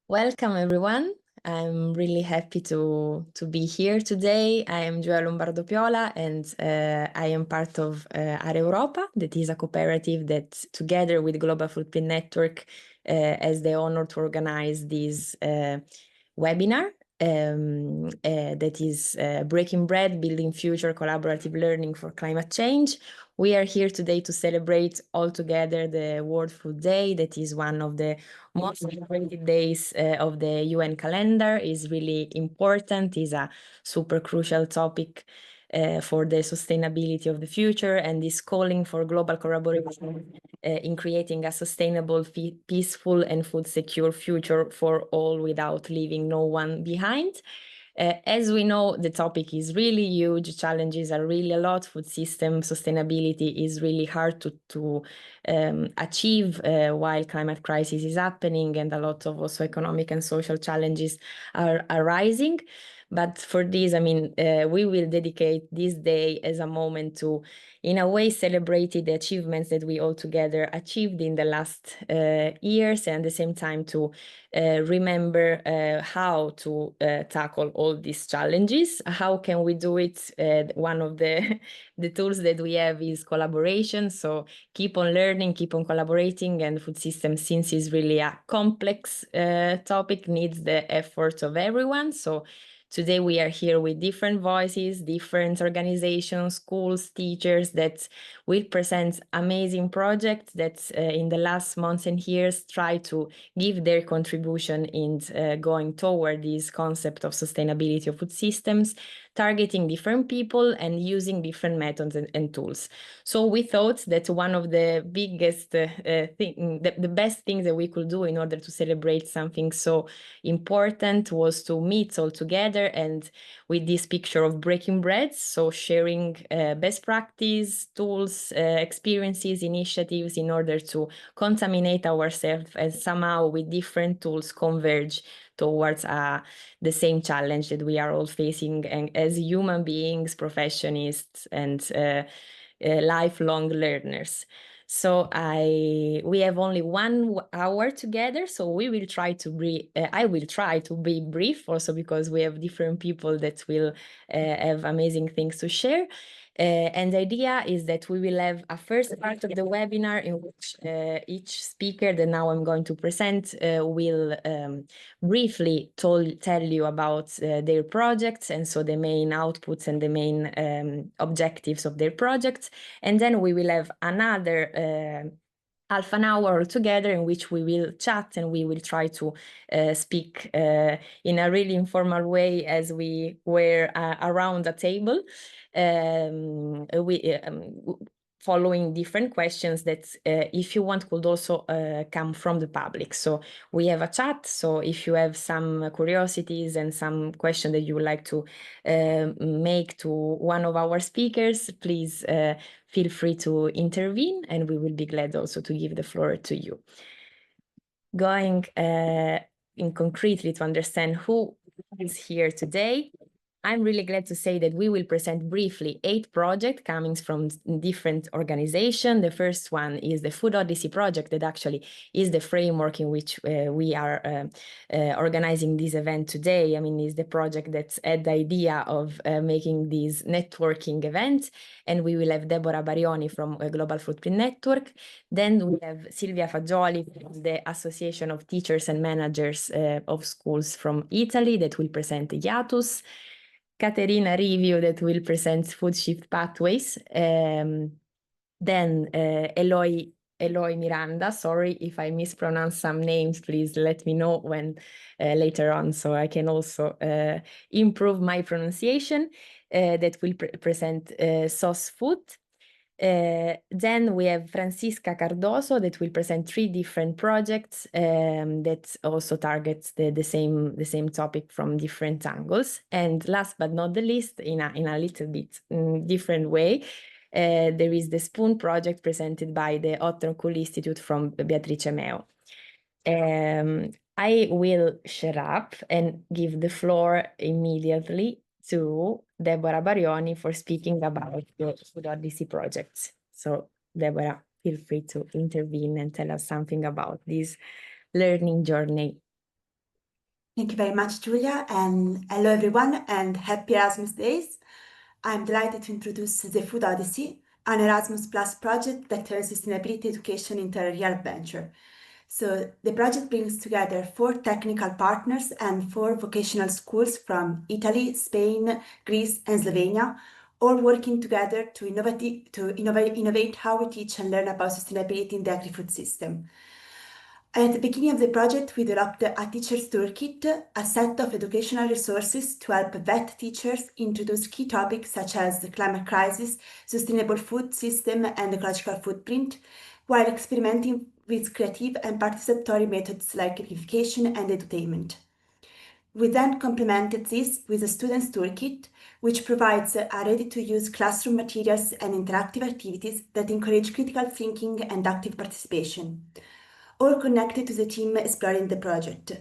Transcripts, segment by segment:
Welcome, everyone. I'm really happy to be here today. I am Gioia Lombardo Piola, and I am part of Area Europa, that is a cooperative that, together with Global Footprint Network, has the honor to organize this webinar that is Breaking Bread, Building Future Collaborative Learning for Climate Change. We are here today to celebrate all together the World Food Day, that is one of the most celebrated days of the UN calendar. Is really important, is a super crucial topic for the sustainability of the future, and is calling for global collaboration in creating a sustainable, peaceful, and food secure future for all without leaving no one behind. As we know, the topic is really huge. Challenges are really a lot. Food system sustainability is really hard to achieve while climate crisis is happening, and a lot of also economic and social challenges are arising. But for this, we will dedicate this day as a moment to, in a way, celebrate the achievements that we all together achieved in the last years, and at the same time to remember how to tackle all these challenges. How can we do it? One of the tools that we have is collaboration. So keep on learning, keep on collaborating, and food systems, since it's really a complex topic, needs the effort of everyone. So today we are here with different voices, different organizations, schools, teachers that will present amazing projects that in the last months and years try to give their contribution in going toward this concept of sustainability of food systems, targeting different people and using different methods and tools. So we thought that one of the biggest the best things that we could do in order to celebrate something so important was to meet all together, and with this picture of breaking bread, so sharing best practice, tools, experiences, initiatives in order to contaminate ourselves and somehow with different tools converge towards the same challenge that we are all facing, and as human beings, professionists, and lifelong learners. So we have only 1 hour together, so we will try to be I will try to be brief, also because we have different people that will have amazing things to share. And the idea is that we will have a first part of the webinar in which each speaker that now I'm going to present will briefly tell you about their projects, and so the main outputs and the main objectives of their projects. And then we will have another half an hour altogether in which we will chat, and we will try to speak in a really informal way as we were around a table. Following different questions that, if you want, could also come from the public. So we have a chat, so if you have some curiosities and some question that you would like to make to one of our speakers, please feel free to intervene, and we will be glad also to give the floor to you. Going in concretely to understand who is here today, I'm really glad to say that we will present briefly 8 projects coming from different organizations. The first one is the Food Odyssey project, that actually is the framework in which we are organizing this event today. It's the project that had the idea of making this networking event. And we will have Deborah Barioni from Global Footprint Network. Then we have Silvia Fagioli from the Association of Teachers and Managers of Schools from Italy, that will present IATUS. Caterina Rivio, that will present FOODSHIFT Pathways. Then Eloy Miranda, sorry if I mispronounce some names, please let me know when later on, so I can also improve my pronunciation, that will present SOS Food. Then we have Francisca Cardoso, that will present 3 different projects that also targets the same topic from different angles. And last but not the least, in a little bit different way, there is the Spoon project presented by the Otto Cool Institute from Beatrice Meo. I will shut up and give the floor immediately to Deborah Barioni for speaking about the Food Odyssey project. So Deborah, feel free to intervene and tell us something about this learning journey. Thank you very much, Julia, and hello everyone, and happy Erasmus Days. I'm delighted to introduce the Food Odyssey, an Erasmus Plus project that turns sustainability education into a real adventure. So the project brings together 4 technical partners and 4 vocational schools from Italy, Spain, Greece, and Slovenia, all working together to innovate how we teach and learn about sustainability in the agri-food system. At the beginning of the project, we developed a teacher's toolkit, a set of educational resources to help vet teachers introduce key topics such as the climate crisis, sustainable food system, and ecological footprint, while experimenting with creative and participatory methods like gamification and edutainment. We then complemented this with a student's toolkit, which provides ready-to-use classroom materials and interactive activities that encourage critical thinking and active participation, all connected to the team exploring the project.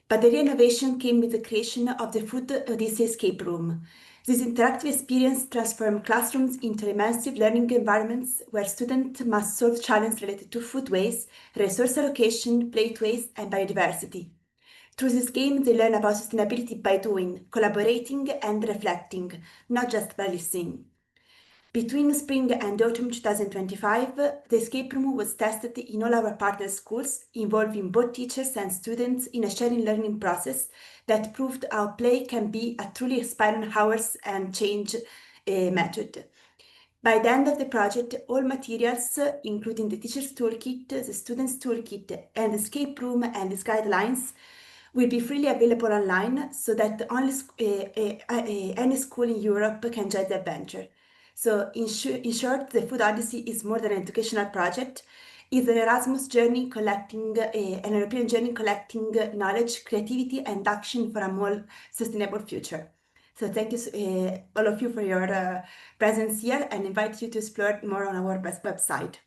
But the renovation came with the creation of the Food Odyssey escape room. This interactive experience transformed classrooms into immersive learning environments where students must solve challenges related to food waste, resource allocation, plate waste, and biodiversity. Through this game, they learn about sustainability by doing, collaborating, and reflecting, not just by listening. Between spring and autumn 2025, the escape room was tested in all our partner schools, involving both teachers and students in a sharing learning process that proved how play can be a truly inspiring hours and change method. By the end of the project, all materials, including the teacher's toolkit, the student's toolkit, and the escape room and its guidelines, will be freely available online so that any school in Europe can join the adventure. So in short, the Food Odyssey is more than an educational project. It's an Erasmus journey collecting, an European journey collecting knowledge, creativity, and action for a more sustainable future. So thank you all of you for your presence here, and invite you to explore more on our website.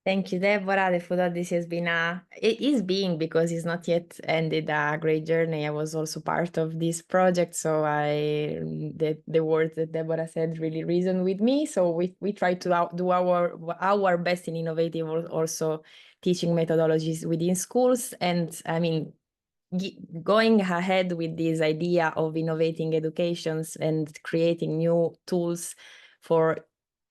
Thank you, Deborah. The Food Odyssey it is being, because it's not yet ended, a great journey. I was also part of this project, so the words that Deborah said really reson with me. So we try to do our best in innovative also teaching methodologies within schools. And I mean, going ahead with this idea of innovating educations and creating new tools for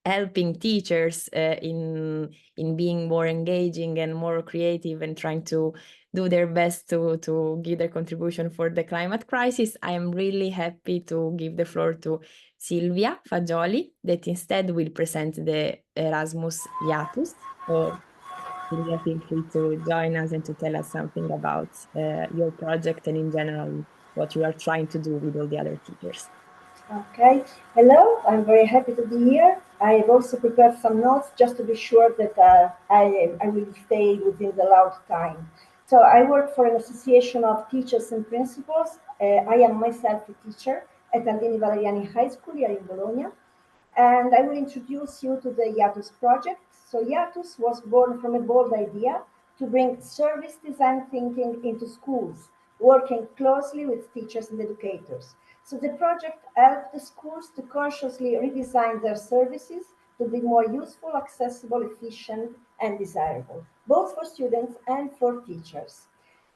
helping teachers in being more engaging and more creative and trying to do their best to give their contribution for the climate crisis. I am really happy to give the floor to Silvia Fagioli, that instead will present the Erasmus Hiatus. So Silvia, feel free to join us and to tell us something about your project and in general what you are trying to do with all the other teachers. Okay, hello, I'm very happy to be here. I have also prepared some notes just to be sure that I will stay within the allowed time. So I work for an association of teachers and principals. I am myself a teacher at Aldini Valeriani High School here in Bologna. And I will introduce you to the Hiatus project. So Hiatus was born from a bold idea to bring service design thinking into schools, working closely with teachers and educators. So the project helped the schools to consciously redesign their services to be more useful, accessible, efficient, and desirable, both for students and for teachers.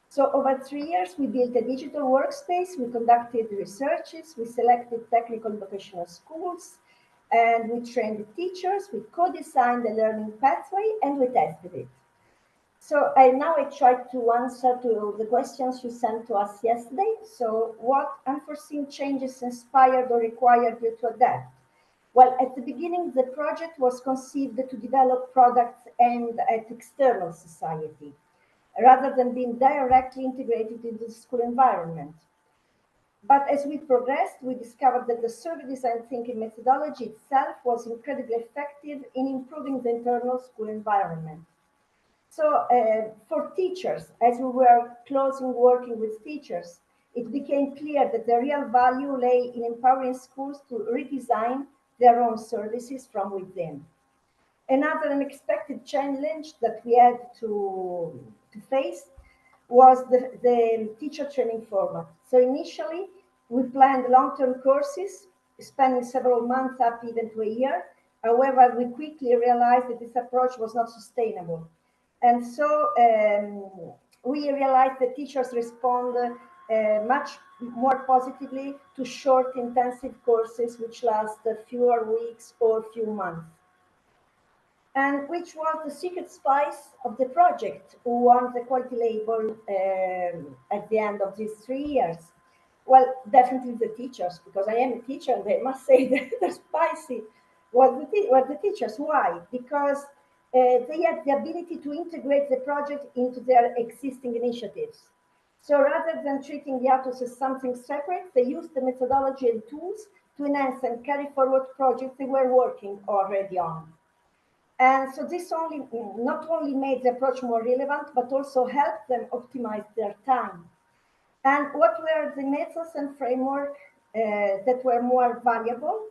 So over 3 years, we built a digital workspace, we conducted researches, we selected technical vocational schools, and we trained the teachers, we co-designed the learning pathway, and we tested it. So now I try to answer to the questions you sent to us yesterday. So what unforeseen changes inspired or required you to adapt? Well, at the beginning, the project was conceived to develop products aimed at external society, rather than being directly integrated into the school environment. But as we progressed, we discovered that the survey design thinking methodology itself was incredibly effective in improving the internal school environment. So for teachers, as we were closely working with teachers, it became clear that the real value lay in empowering schools to redesign their own services from within. Another unexpected challenge that we had to face was the teacher training format. So initially, we planned long-term courses, spanning several months up even to a year. However, we quickly realized that this approach was not sustainable. And so we realized that teachers respond much more positively to short intensive courses which last fewer weeks or few months. And which was the secret spice of the project, who won the quality label at the end of these 3 years? Well, definitely the teachers, because I am a teacher and I must say that the spicy was the teachers. Why? Because they had the ability to integrate the project into their existing initiatives. So rather than treating the authors as something separate, they used the methodology and tools to enhance and carry forward projects they were working already on. And so this not only made the approach more relevant, but also helped them optimize their time. And what were the methods and framework that were more valuable?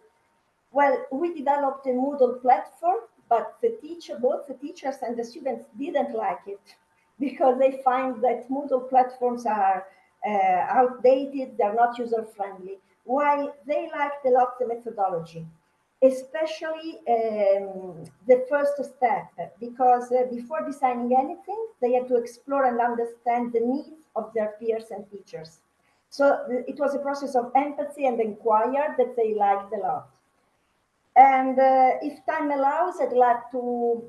Well, we developed a Moodle platform, but both the teachers and the students didn't like it because they find that Moodle platforms are outdated, they're not user-friendly, while they liked a lot the methodology, especially the first step, because before designing anything, they had to explore and understand the needs of their peers and teachers. So it was a process of empathy and inquiry that they liked a lot. And if time allows, I'd like to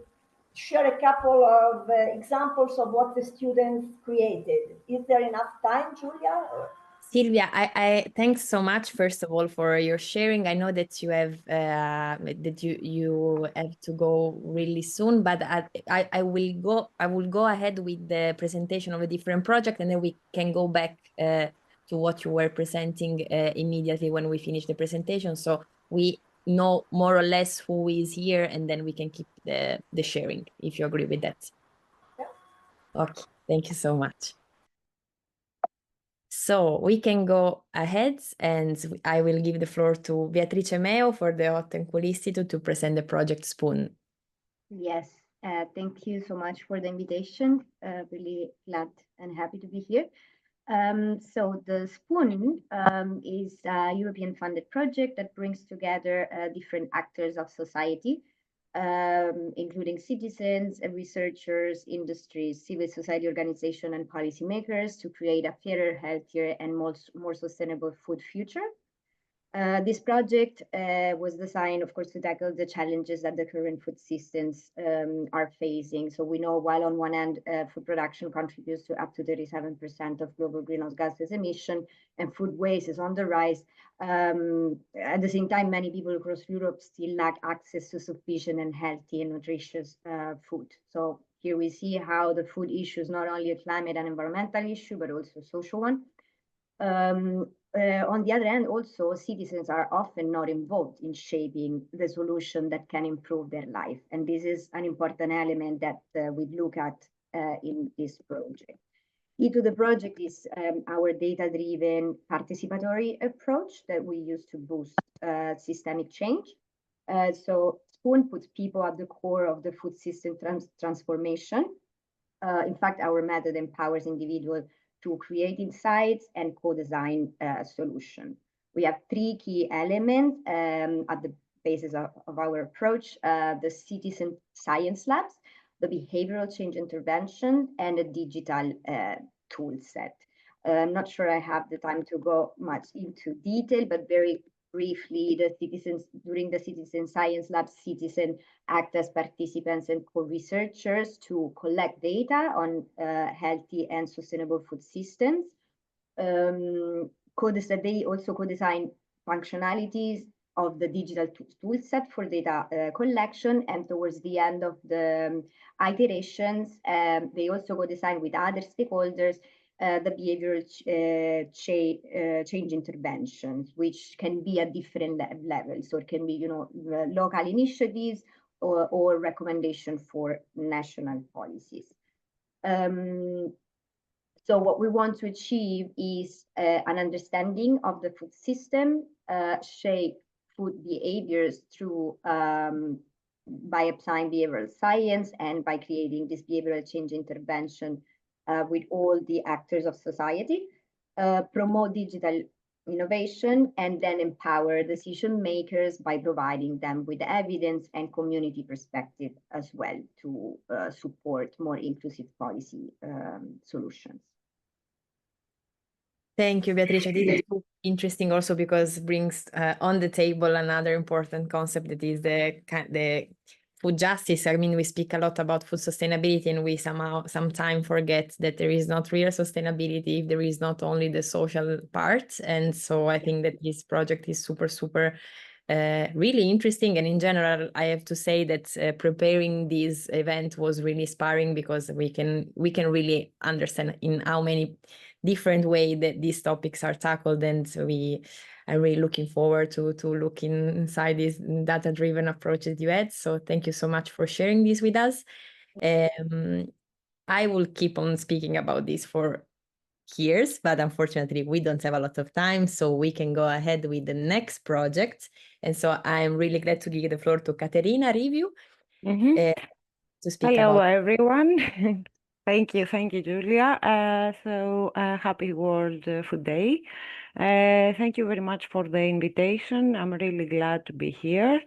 share a couple of examples of what the students created. Is there enough time, Julia? Silvia, I thanks so much, first of all, for your sharing. I know that you have you have to go really soon, but I will go ahead with the presentation of a different project, and then we can go back to what you were presenting immediately when we finish the presentation. So we know more or less who is here, and then we can keep the sharing, if you agree with that. Yeah. Okay, thank you so much. So we can go ahead, and I will give the floor to Beatrice Meo for the Hot and Cool Institute to present the project Spoon. Yes, thank you so much for the invitation. Really glad and happy to be here. So the Spoon is a European funded project that brings together different actors of society, including citizens, researchers, industries, civil society organizations, and policymakers to create a fairer, healthier, and more sustainable food future. This project was designed, of course, to tackle the challenges that the current food systems are facing. So we know while on one end, food production contributes to up to 37% of global greenhouse gases emission, and food waste is on the rise. At the same time, many people across Europe still lack access to sufficient and healthy and nutritious food. So here we see how the food issue is not only a climate and environmental issue, but also a social one. On the other hand, also, citizens are often not involved in shaping the solution that can improve their life. And this is an important element that we look at in this project. Key to the project is our data-driven participatory approach that we use to boost systemic change. So Spoon puts people at the core of the food system transformation. In fact, our method empowers individuals to create insights and co-design a solution. We have three key elements at the basis of our approach: the citizen science labs, the behavioral change intervention, and a digital tool set. I'm not sure I have the time to go much into detail, but very briefly, during the citizen science lab, citizens act as participants and co-researchers to collect data on healthy and sustainable food systems. They also co-design functionalities of the digital tool set for data collection, and towards the end of the iterations, they also co-design with other stakeholders the behavioral change interventions, which can be at different levels. So it can be, local initiatives or recommendation for national policies. So what we want to achieve is an understanding of the food system, shape food behaviors through by applying behavioral science and by creating this behavioral change intervention with all the actors of society, promote digital innovation, and then empower decision makers by providing them with evidence and community perspective as well to support more inclusive policy solutions. Thank you, Beatrice. This is super interesting also because it brings on the table another important concept that is the food justice. I mean, we speak a lot about food sustainability and we sometimes forget that there is not real sustainability if there is not only the social part. And so I think that this project is super really interesting. And in general, I have to say that preparing this event was really inspiring because we can really understand in how many different ways that these topics are tackled. And so I'm really looking forward to looking inside this data-driven approach that you had. So thank you so much for sharing this with us. I will keep on speaking about this for years, but unfortunately we don't have a lot of time, so we can go ahead with the next project. And so I'm really glad to give the floor to Caterina Riviu to speak Hello, about everyone. Thank you, Julia. Happy World Food Day. Thank you very much for the invitation. I'm really glad to be here.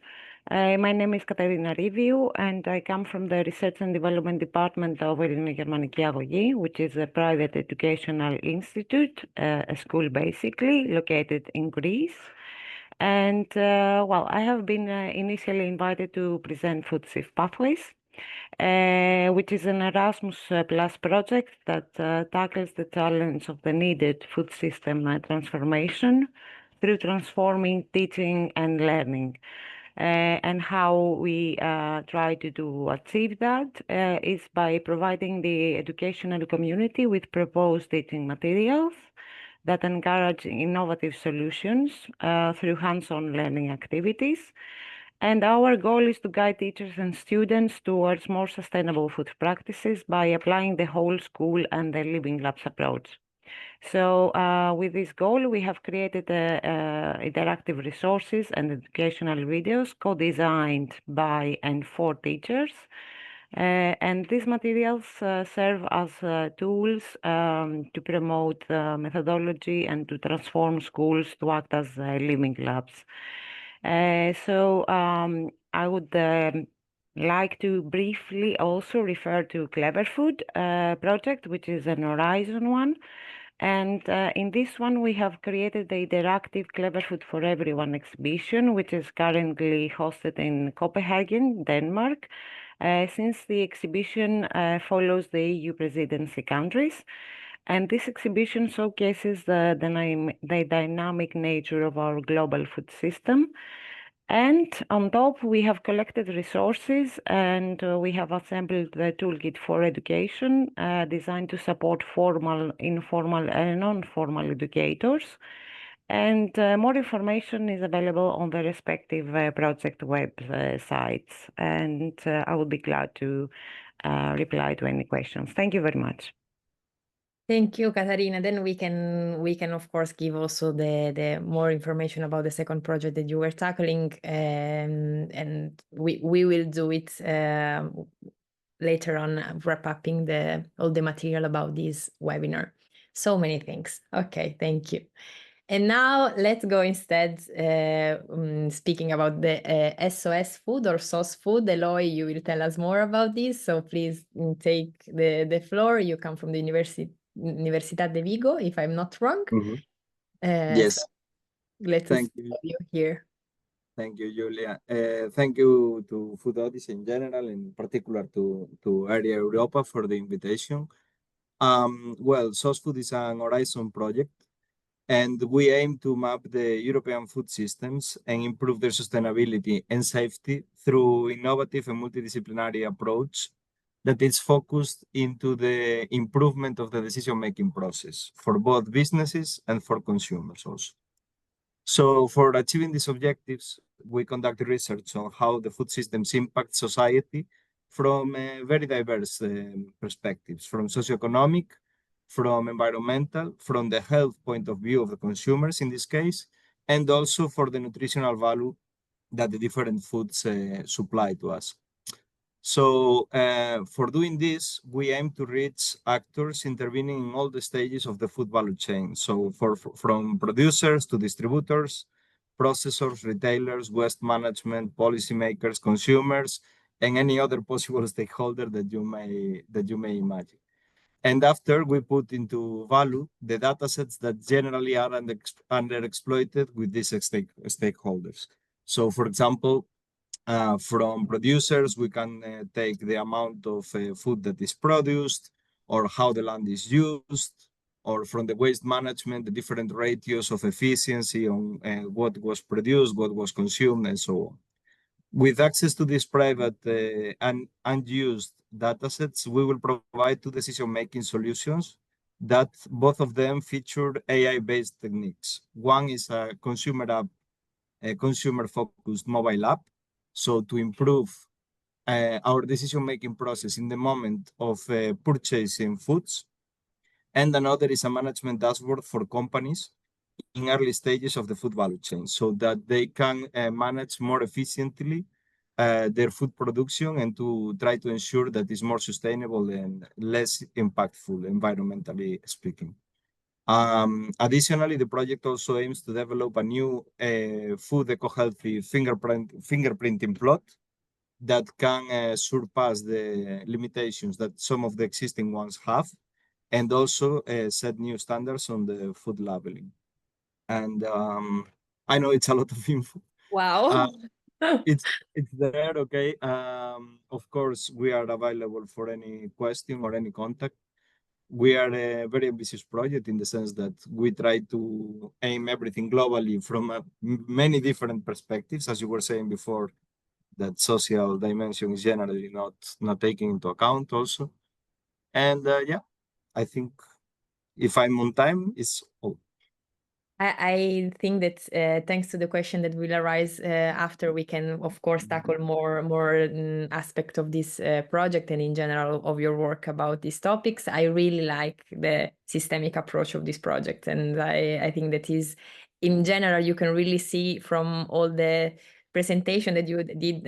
My name is Katerina Riviu, and I come from the Research and Development Department of Ελληνογερμανική Αγωγή, which is a private educational institute, a school basically, located in Greece. And well, I have been initially invited to present FOODSHIFT Pathways, which is an Erasmus Plus project that tackles the challenge of the needed food system transformation through transforming teaching and learning. And how we try to achieve that is by providing the educational community with proposed teaching materials that encourage innovative solutions through hands-on learning activities. And our goal is to guide teachers and students towards more sustainable food practices by applying the whole school and the living labs approach. So with this goal, we have created interactive resources and educational videos co-designed by and for teachers. And these materials serve as tools to promote methodology and to transform schools to act as living labs. I would like to briefly also refer to Clever Food project, which is an Horizon one. And in this one, we have created the interactive Clever Food for Everyone exhibition, which is currently hosted in Copenhagen, Denmark, since the exhibition follows the EU presidency countries. And this exhibition showcases the dynamic nature of our global food system. And on top, we have collected resources and we have assembled the toolkit for education designed to support formal, informal, and non-formal educators. And more information is available on the respective project websites. And I will be glad to reply to any questions. Thank you very much. Thank you, Caterina. Then we can of course give also the more information about the second project that you were tackling, and we will do it later on, wrap upping all the material about this webinar. So many things. Okay, thank you. And now let's go instead speaking about the SOS food or SOS food. Eloy, you will tell us more about this. So please take the floor. You come from the Universidad de Vigo, if I'm not wrong. Yes. So let's have you here. Thank you, Julia. Thank you to Food Odyssey in general, in particular to Area Europa for the invitation. Well, SOS Food is an Horizon project, and we aim to map the European food systems and improve their sustainability and safety through innovative and multidisciplinary approach that is focused into the improvement of the decision-making process for both businesses and for consumers also. So for achieving these objectives, we conduct research on how the food systems impact society from very diverse perspectives, from socioeconomic, from environmental, from the health point of view of the consumers in this case, and also for the nutritional value that the different foods supply to us. So for doing this, we aim to reach actors intervening in all the stages of the food value chain. So from producers to distributors, processors, retailers, waste management, policymakers, consumers, and any other possible stakeholder that you may imagine. And after we put into value the data sets that generally are underexploited with these stakeholders. So for example, from producers, we can take the amount of food that is produced or how the land is used, or from the waste management, the different ratios of efficiency on what was produced, what was consumed, and so on. With access to these private and unused datasets, we will provide two decision-making solutions that both of them feature AI-based techniques. One is a consumer app, a consumer-focused mobile app. So to improve our decision-making process in the moment of purchasing foods. And another is a management dashboard for companies in early stages of the food value chain so that they can manage more efficiently their food production and to try to ensure that it's more sustainable and less impactful, environmentally speaking. Additionally, the project also aims to develop a new food eco-healthy fingerprinting plot that can surpass the limitations that some of the existing ones have, and also set new standards on the food labeling. And I know it's a lot of info. Wow. It's there, okay. Of course, we are available for any question or any contact. We are a very ambitious project in the sense that we try to aim everything globally from many different perspectives, as you were saying before, that social dimension is generally not taken into account also. And yeah, I think if I'm on time, it's all. I think that thanks to the question that will arise after, we can, of course, tackle more aspect of this project and in general of your work about these topics. I really like the systemic approach of this project, and I think that is, in general, you can really see from all the presentation that you did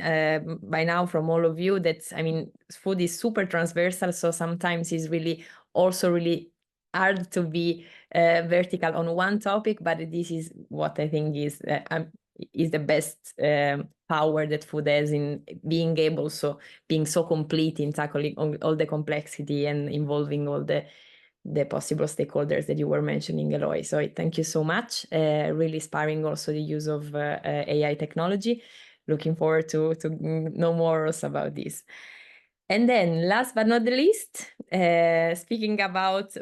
by now from all of you that, I mean, food is super transversal, so sometimes it's really also really hard to be vertical on one topic, but this is what I think is the best power that food has in being able, so being so complete in tackling all the complexity and involving all the possible stakeholders that you were mentioning, Eloy. So thank you so much. Really inspiring also the use of AI technology. Looking forward to know more also about this. And then last but not the least, speaking about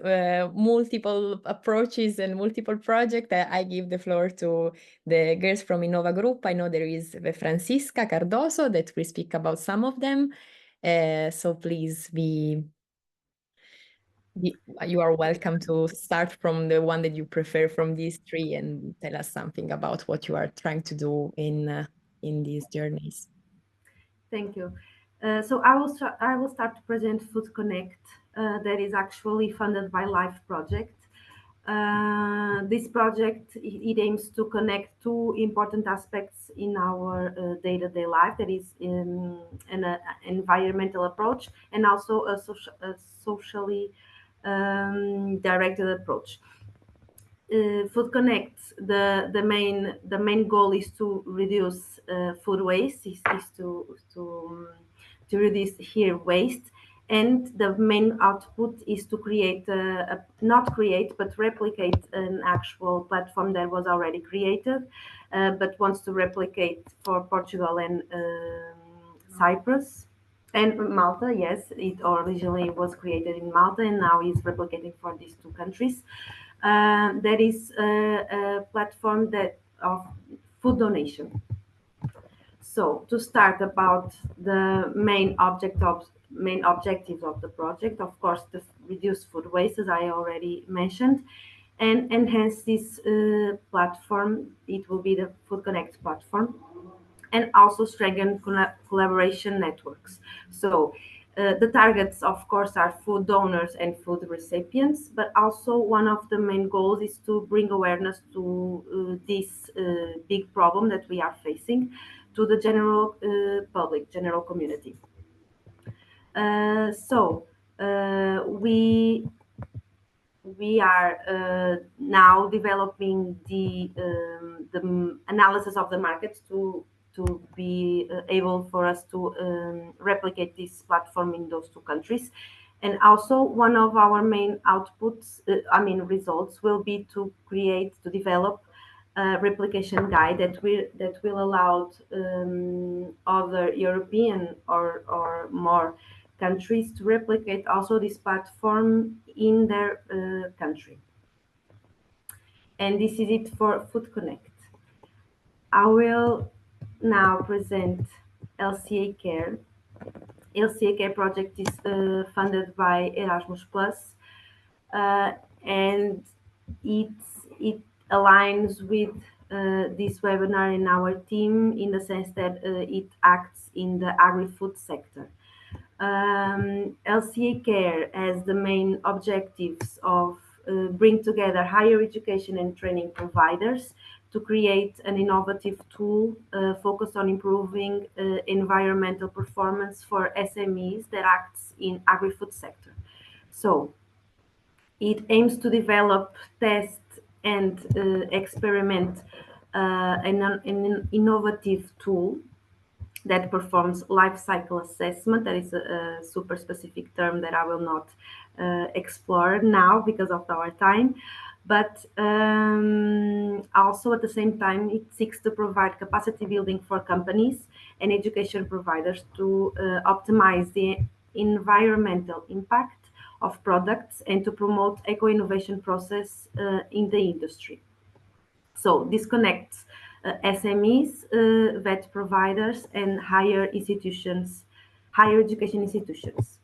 multiple approaches and multiple projects, I give the floor to the girls from Innova Group. I know there is Francisca Cardoso that will speak about some of them. So please you are welcome to start from the one that you prefer from these three and tell us something about what you are trying to do in these journeys. Thank you. So I will start to present Food Connect, that is actually funded by LIFE project. This project, it aims to connect two important aspects in our day-to-day life, that is an environmental approach and also a socially directed approach. Food Connect, the main goal is to reduce food waste, is to reduce here waste, and the main output is to create not create but replicate an actual platform that was already created, but wants to replicate for Portugal and Cyprus. And Malta, yes, it originally was created in Malta and now is replicating for these two countries. That is a platform of food donation. So to start about the main objectives of the project, of course, to reduce food waste, as I already mentioned, and enhance this platform. It will be the Food Connect platform, and also strengthen collaboration networks. So the targets, of course, are food donors and food recipients, but also one of the main goals is to bring awareness to this big problem that we are facing to the general public, general community. We are now developing the analysis of the market to be able for us to replicate this platform in those two countries. And also one of our main outputs, results will be to develop a replication guide that will allow other European or more countries to replicate also this platform in their country. And this is it for Food Connect. I will now present LCA Care. LCA Care project is funded by Erasmus and it aligns with this webinar in our team in the sense that it acts in the agri-food sector. LCA Care has the main objectives of bring together higher education and training providers to create an innovative tool focused on improving environmental performance for SMEs that acts in agri-food sector. So it aims to develop, test, and experiment an innovative tool that performs life cycle assessment. That is a super specific term that I will not explore now because of our time. But also at the same time, it seeks to provide capacity building for companies and education providers to optimize the environmental impact of products and to promote eco-innovation process in the industry. So this connects SMEs, vet providers, and higher education institutions.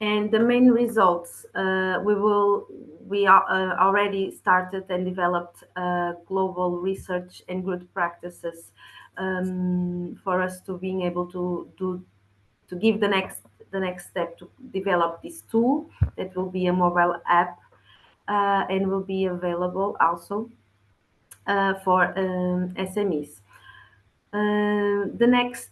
And the main results, we already started and developed global research and good practices for us to being able to give the next step to develop this tool that will be a mobile app and will be available also for SMEs. The next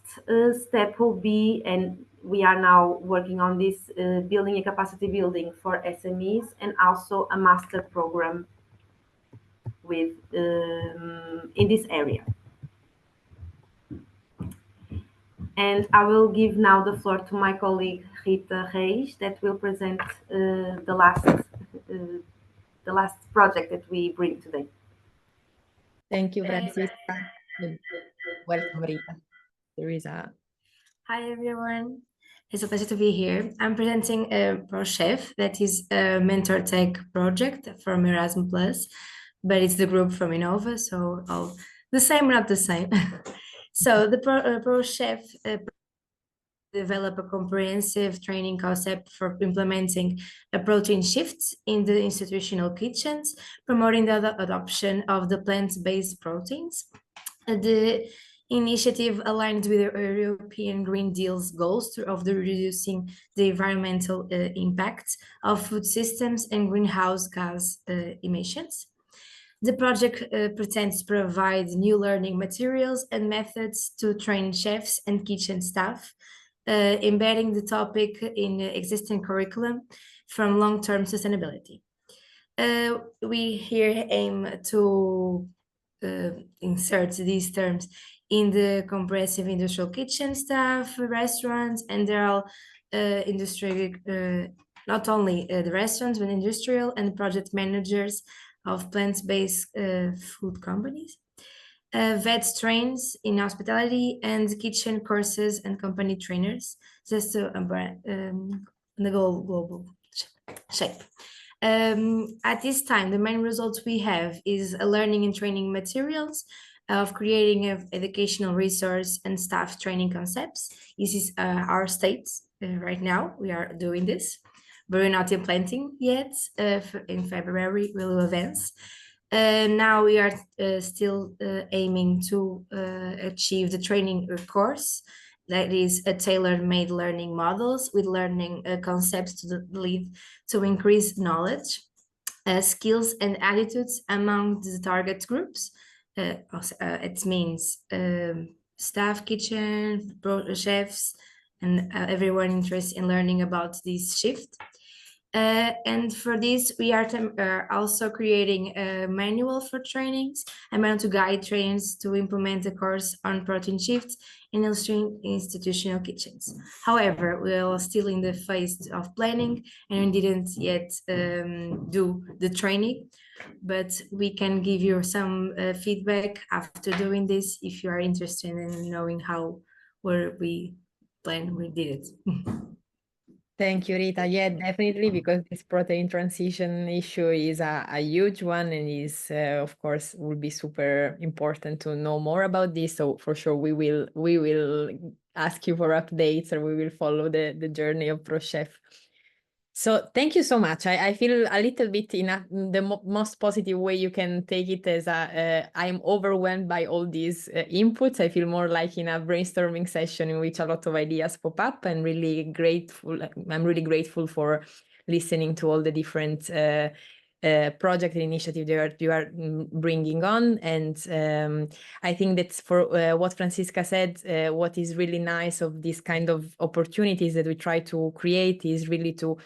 step will be, and we are now working on this, building a capacity building for SMEs and also a master program with in this area. And I will give now the floor to my colleague Rita Reis that will present the last project that we bring today. Thank you, Francisca. Welcome, Rita. Teresa. Hi, everyone. It's a pleasure to be here. I'm presenting a ProChef that is a mentor tech project from Erasmus, but it's the group from Innova, so all the same, not the same. So the ProChef develop a comprehensive training concept for implementing a protein shift in the institutional kitchens, promoting the adoption of the plant-based proteins. The initiative aligns with the European Green Deal's goals of the reducing the environmental impact of food systems and greenhouse gas emissions. The project pretends to provide new learning materials and methods to train chefs and kitchen staff, embedding the topic in existing curriculum from long-term sustainability. We here aim to insert these terms in the comprehensive industrial kitchen staff, restaurants, and they're all industrial, not only the restaurants, but industrial and project managers of plant-based food companies. Vet trains in hospitality and kitchen courses and company trainers, just to the global shape. At this time, the main results we have is a learning and training materials of creating an educational resource and staff training concepts. This is our state right now. We are doing this, but we're not implementing yet. In February, we'll advance. Now we are still aiming to achieve the training course that is a tailor-made learning models with learning concepts to lead to increase knowledge, skills and attitudes among the target groups. It means staff, kitchen, chefs, and everyone interested in learning about this shift. And for this, we are also creating a manual for trainings, a manual to guide trainers to implement the course on protein shifts in institutional kitchens. However, we are still in the phase of planning and we didn't yet do the training, but we can give you some feedback after doing this if you are interested in knowing how where we did it. Thank you, Rita. Yeah, definitely, because this protein transition issue is a huge one and is, of course, will be super important to know more about this. So for sure, we will ask you for updates, or we will follow the journey of ProChef. So thank you so much. I feel a little bit in the most positive way you can take it as I'm overwhelmed by all these inputs. I feel more like in a brainstorming session in which a lot of ideas pop up, and really grateful. I'm really grateful for listening to all the different project initiative you are bringing on. And I think that's for what Francisca said, what is really nice of this kind of opportunities that we try to create is really to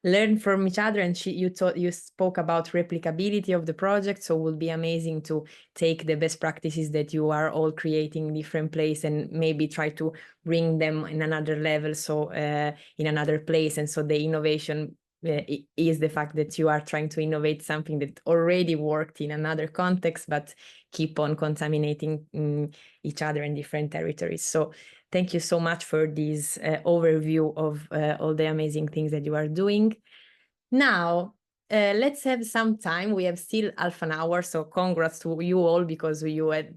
learn from each other. And you spoke about replicability of the project, so it will be amazing to take the best practices that you are all creating in different place and maybe try to bring them in another level, so in another place. And so the innovation is the fact that you are trying to innovate something that already worked in another context, but keep on contaminating each other in different territories. So thank you so much for this overview of all the amazing things that you are doing. Now, let's have some time. We have still half an hour, so congrats to you all, because you had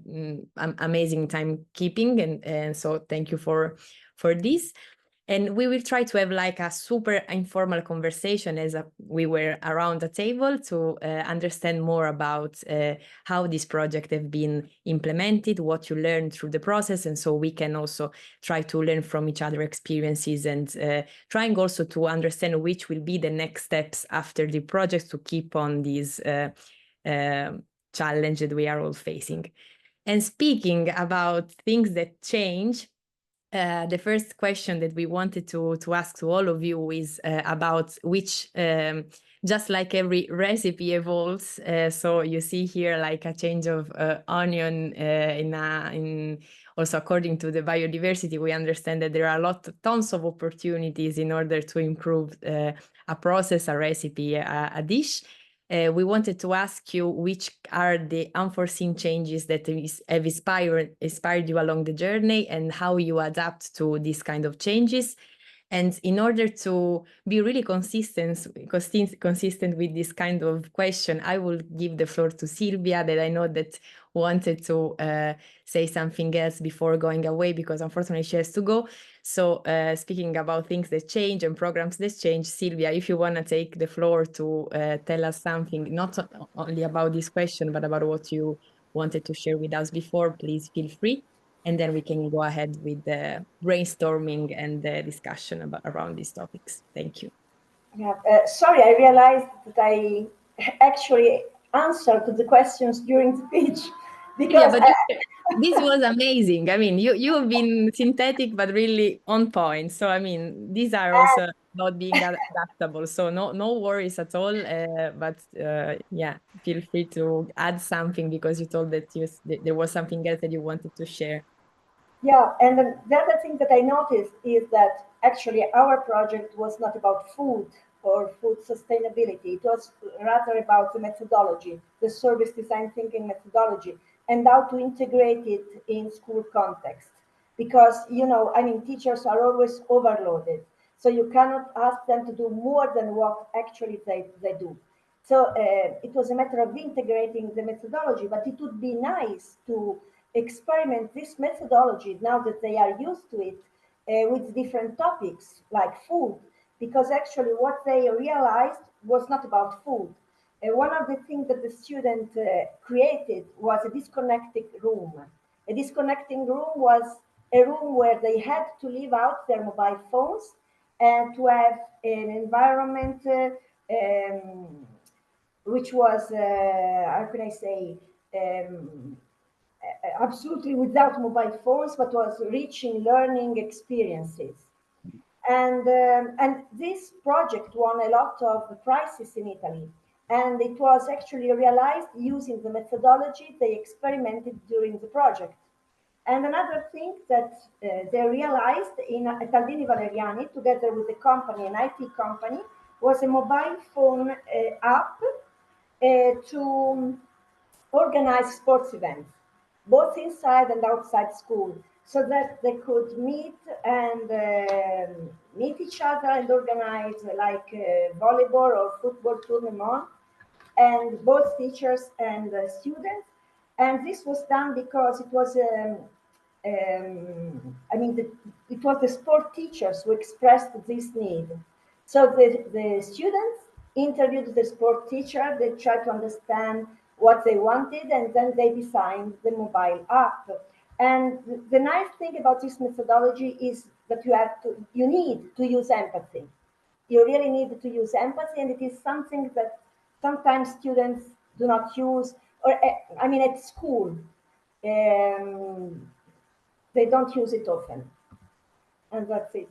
amazing timekeeping, and so thank you for this. And we will try to have like a super informal conversation as we were around the table to understand more about how this project have been implemented, what you learned through the process. And so we can also try to learn from each other experiences, and trying also to understand which will be the next steps after the project to keep on this challenge that we are all facing. And speaking about things that change, the first question that we wanted to ask to all of you is about which, just like every recipe evolves, so you see here like a change of onion in also according to the biodiversity, we understand that there are tons of opportunities in order to improve a process, a recipe, a dish. We wanted to ask you which are the unforeseen changes that have inspired you along the journey, and how you adapt to these kind of changes. And in order to be really consistent with this kind of question, I will give the floor to Silvia, that I know that wanted to say something else before going away, because unfortunately she has to go. So speaking about things that change and programs that change, Silvia, if you want to take the floor to tell us something, not only about this question, but about what you wanted to share with us before, please feel free. And then we can go ahead with the brainstorming and the discussion around these topics. Thank you. Yeah, sorry, I realized that I actually answered to the questions during the speech, because yeah, but this was amazing. I mean, you have been synthetic, but really on point. So, I mean, these are also about being adaptable. So no worries at all. But yeah, feel free to add something, because you told that there was something else that you wanted to share. Yeah, and the other thing that I noticed is that actually our project was not about food or food sustainability. It was rather about the methodology, the service design thinking methodology, and how to integrate it in school context. Because, I mean, teachers are always overloaded. So you cannot ask them to do more than what actually they do. So it was a matter of integrating the methodology, but it would be nice to experiment this methodology now that they are used to it with different topics like food, because actually what they realized was not about food. One of the things that the student created was a disconnected room. A disconnecting room was a room where they had to leave out their mobile phones and to have an environment which was, how can I say, absolutely without mobile phones, but was rich in learning experiences. And this project won a lot of prizes in Italy. And it was actually realized using the methodology they experimented during the project. And another thing that they realized at Aldini Valeriani, together with the company, an IT company, was a mobile phone app to organize sports events, both inside and outside school, so that they could meet each other and organize like volleyball or football tournament, and both teachers and students. And this was done because it was it was the sport teachers who expressed this need. So the students interviewed the sport teacher, they tried to understand what they wanted, and then they designed the mobile app. And the nice thing about this methodology is that you need to use empathy. You really need to use empathy, and it is something that sometimes students do not use, or at school, they don't use it often. And that's it.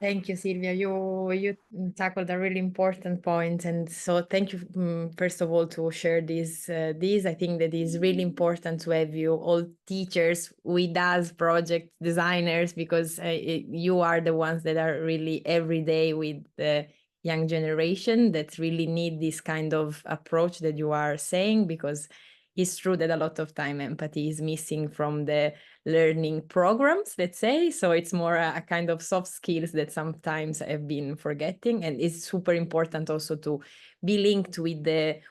Thank you, Silvia. You tackled a really important point, and so thank you first of all to share this. I think that is really important to have you all teachers with us, project designers, because you are the ones that are really every day with the young generation that really need this kind of approach that you are saying, because it's true that a lot of time empathy is missing from the learning programs, let's say. So it's more a kind of soft skills that sometimes I've been forgetting. And it's super important also to be linked with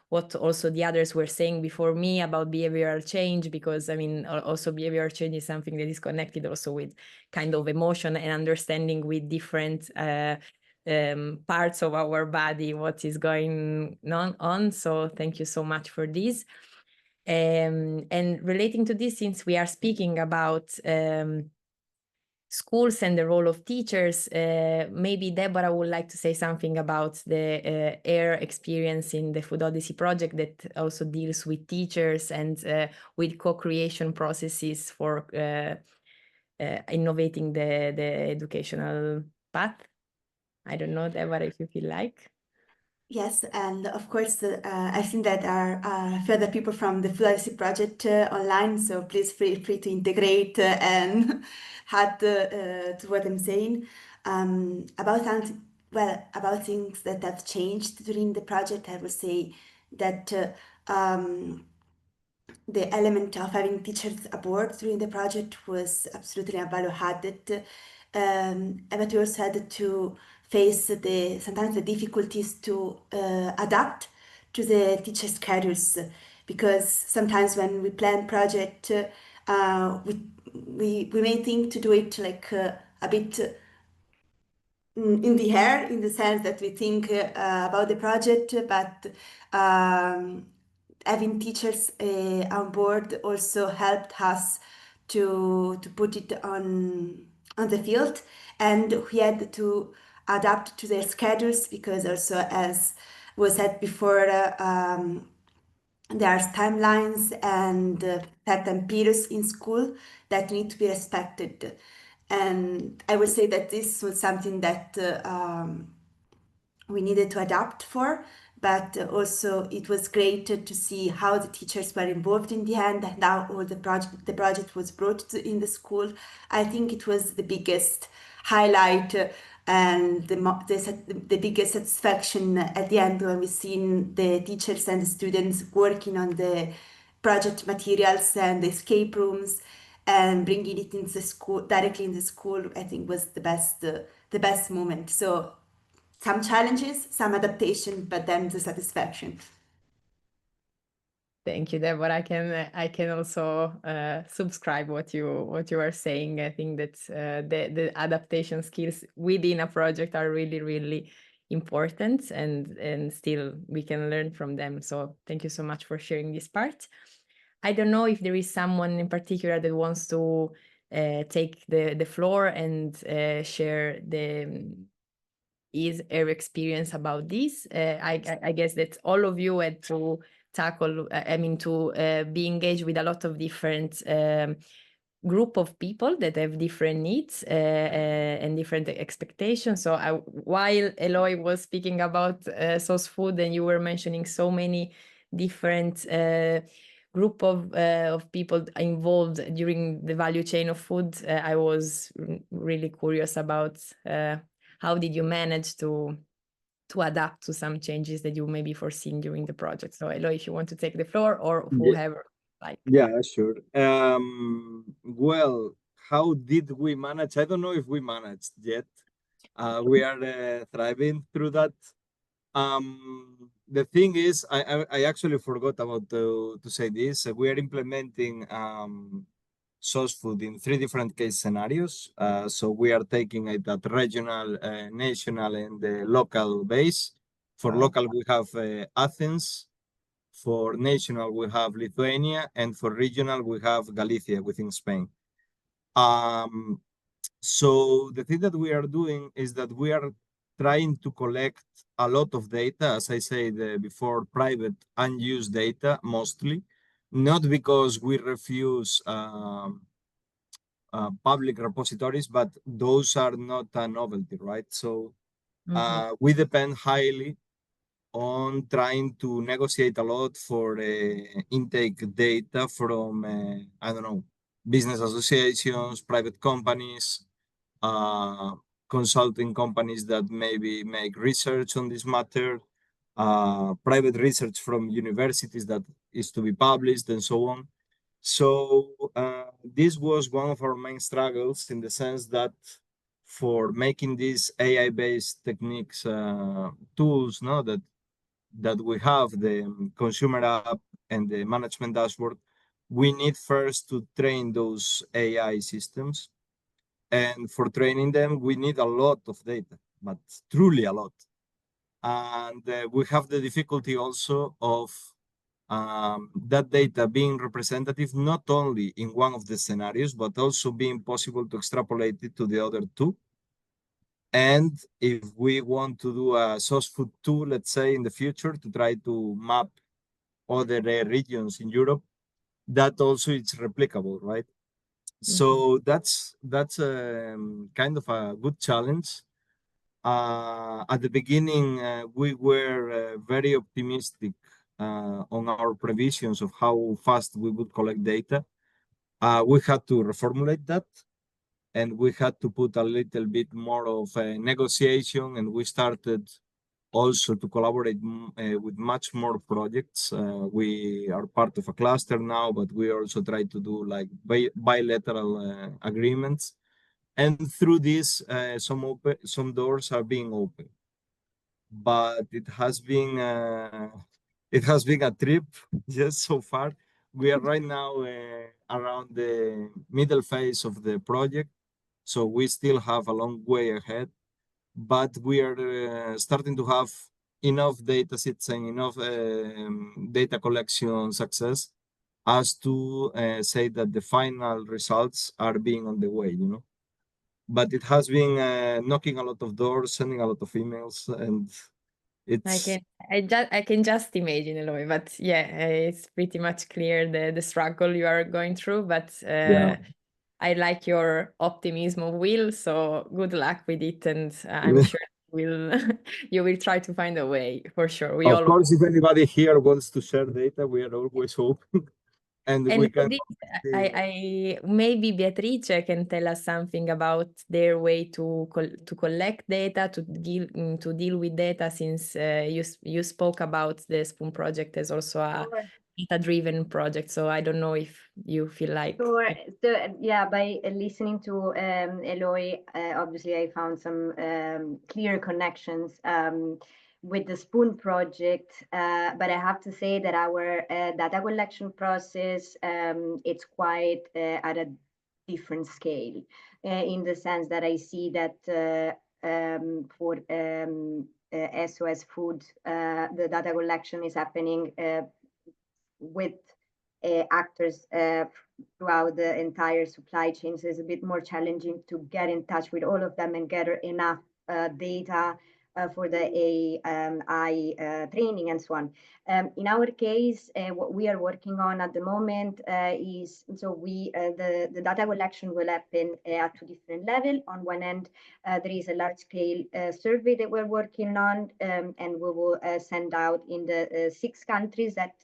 what also the others were saying before me about behavioral change, because also behavioral change is something that is connected also with kind of emotion and understanding with different parts of our body, what is going on. So thank you so much for this. And relating to this, since we are speaking about schools and the role of teachers, maybe Deborah would like to say something about the AIR experience in the Food Odyssey project that also deals with teachers and with co-creation processes for innovating the educational path. I don't know, Deborah, if you feel like. Yes, and of course, I think that there are further people from the Food Odyssey project online, so please feel free to integrate and add to what I'm saying. About things that have changed during the project, I would say that the element of having teachers aboard during the project was absolutely a value added. But we also had to face sometimes the difficulties to adapt to the teacher schedules, because sometimes when we plan project, we may think to do it like a bit in the air, in the sense that we think about the project, but having teachers on board also helped us to put it on the field, and we had to adapt to their schedules, because also, as was said before, there are timelines and certain periods in school that need to be respected. And I would say that this was something that we needed to adapt for, but also it was great to see how the teachers were involved in the end and how all the project was brought in the school. I think it was the biggest highlight and the biggest satisfaction at the end when we seen the teachers and the students working on the project materials and the escape rooms and bringing it into the school, directly in the school. I think was the best moment. So some challenges, some adaptation, but then the satisfaction. Thank you, Deborah. I can also subscribe what you are saying. I think that the adaptation skills within a project are really, really important, and still we can learn from them. So thank you so much for sharing this part. I don't know if there is someone in particular that wants to take the floor and share his experience about this. I guess that all of you had to tackle, to be engaged with a lot of different group of people that have different needs and different expectations. So while Eloy was speaking about source food and you were mentioning so many different group of people involved during the value chain of food, I was really curious about how did you manage to adapt to some changes that you may be foreseeing during the project. So Eloy, if you want to take the floor, or whoever. Yeah, sure. Well, how did we manage? I don't know if we managed yet. We are thriving through that. The thing is, I actually forgot about to say this. We are implementing source food in 3 different case scenarios. So we are taking it at regional, national, and the local base. For local, we have Athens. For national, we have Lithuania, and for regional, we have Galicia within Spain. So the thing that we are doing is that we are trying to collect a lot of data, as I said before, private unused data mostly, not because we refuse public repositories, but those are not a novelty, right? So we depend highly on trying to negotiate a lot for intake data from, I don't know, business associations, private companies, consulting companies that maybe make research on this matter, private research from universities that is to be published, and so on. So this was one of our main struggles, in the sense that for making these AI-based techniques, tools, no, that we have, the consumer app and the management dashboard, we need first to train those AI systems. And for training them, we need a lot of data, but truly a lot. And we have the difficulty also of that data being representative, not only in one of the scenarios, but also being possible to extrapolate it to the other 2. And if we want to do a source food tool, let's say in the future, to try to map other regions in Europe, that also is replicable, right? So that's kind of a good challenge. At the beginning, we were very optimistic on our previsions of how fast we would collect data. We had to reformulate that, and we had to put a little bit more of a negotiation, and we started also to collaborate with much more projects. We are part of a cluster now, but we also try to do like bilateral agreements. And through this, some doors are being opened. But it has been a trip just so far. We are right now around the middle phase of the project, so we still have a long way ahead. But we are starting to have enough data sets and enough data collection success as to say that the final results are being on the way, you know. But it has been knocking a lot of doors, sending a lot of emails, and it's... I can just imagine, Eloy, but yeah, it's pretty much clear the struggle you are going through, but I like your optimism of will, so good luck with it, and I'm sure you will try to find a way, for sure. Of course, if anybody here wants to share data, we are always open. And we can... maybe Beatrice can tell us something about their way to collect data, to deal with data, since you spoke about the Spoon project as also a data-driven project. So I don't know if you feel like... Sure. So, yeah, by listening to Eloy, obviously I found some clear connections with the Spoon project, but I have to say that our data collection process, it's quite at a different scale, in the sense that I see that for SOS Food, the data collection is happening with actors throughout the entire supply chain. So it's a bit more challenging to get in touch with all of them and gather enough data for the AI training and so on. In our case, what we are working on at the moment is, so the data collection will happen at two different levels. On one end, there is a large-scale survey that we're working on, and we will send out in the 6 countries that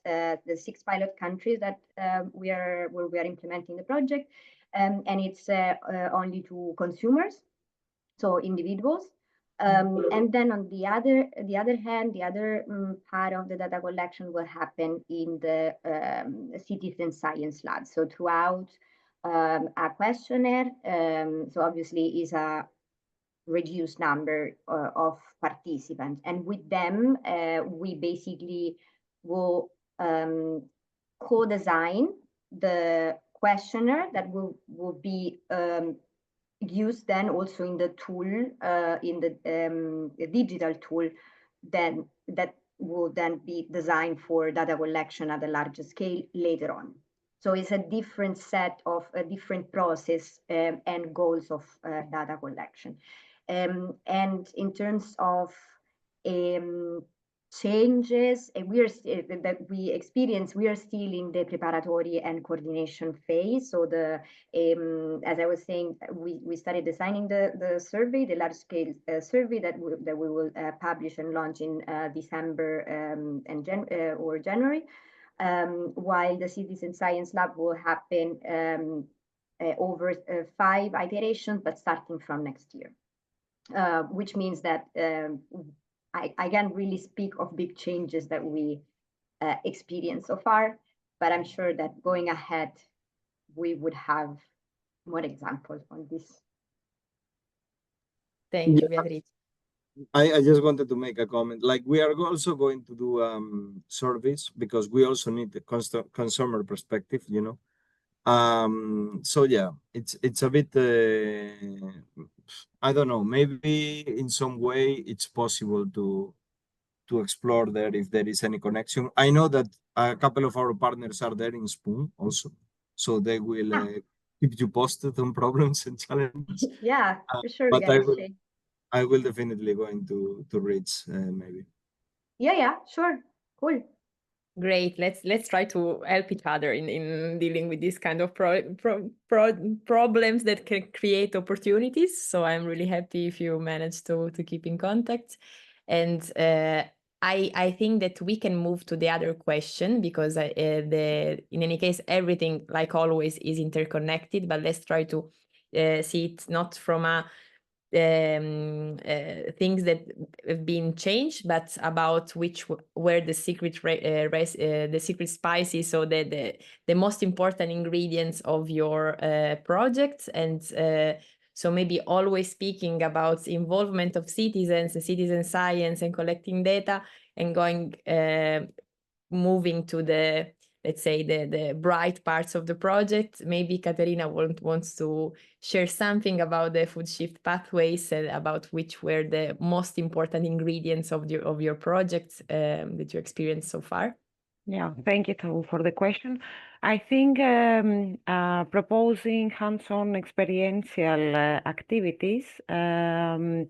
the 6 pilot countries that where we are implementing the project, and it's only to consumers, so individuals. And then on the other hand, the other part of the data collection will happen in the citizen science lab. So throughout a questionnaire, so obviously is a reduced number of participants, and with them we basically will co-design the questionnaire that will be used then also in the tool, in the digital tool, then that will then be designed for data collection at a larger scale later on. So it's a different set of a different process and goals of data collection. And in terms of changes that we experience, we are still in the preparatory and coordination phase. So as I was saying, we started designing the survey, the large scale survey that we will publish and launch in December or January, while the citizen science lab will happen over 5 iterations, but starting from next year, which means that I can't really speak of big changes that we experienced so far, but I'm sure that going ahead, we would have more examples on this. Thank you, Beatrice. I just wanted to make a comment. Like, we are also going to do surveys because we also need the consumer perspective, you know. So yeah, it's a bit I don't know, maybe in some way it's possible to explore there if there is any connection. I know that a couple of our partners are there in Spoon also, so they will keep you posted on problems and challenges. Yeah, for sure. But I will definitely going to reach maybe. Yeah, sure, cool. Great. Let's try to help each other in dealing with these kind of problems that can create opportunities. So I'm really happy if you manage to keep in contact. And I think that we can move to the other question because in any case, everything, like always, is interconnected. But let's try to see it not from a things that have been changed, but about which were the secret the secret spices, so the most important ingredients of your project. And so maybe always speaking about involvement of citizens and citizen science and collecting data, and going moving to the, let's say, the bright parts of the project. Maybe Caterina wants to share something about the FOODSHIFT Pathways and about which were the most important ingredients of your project that you experienced so far. Yeah, thank you for the question. I think proposing hands-on experiential activities has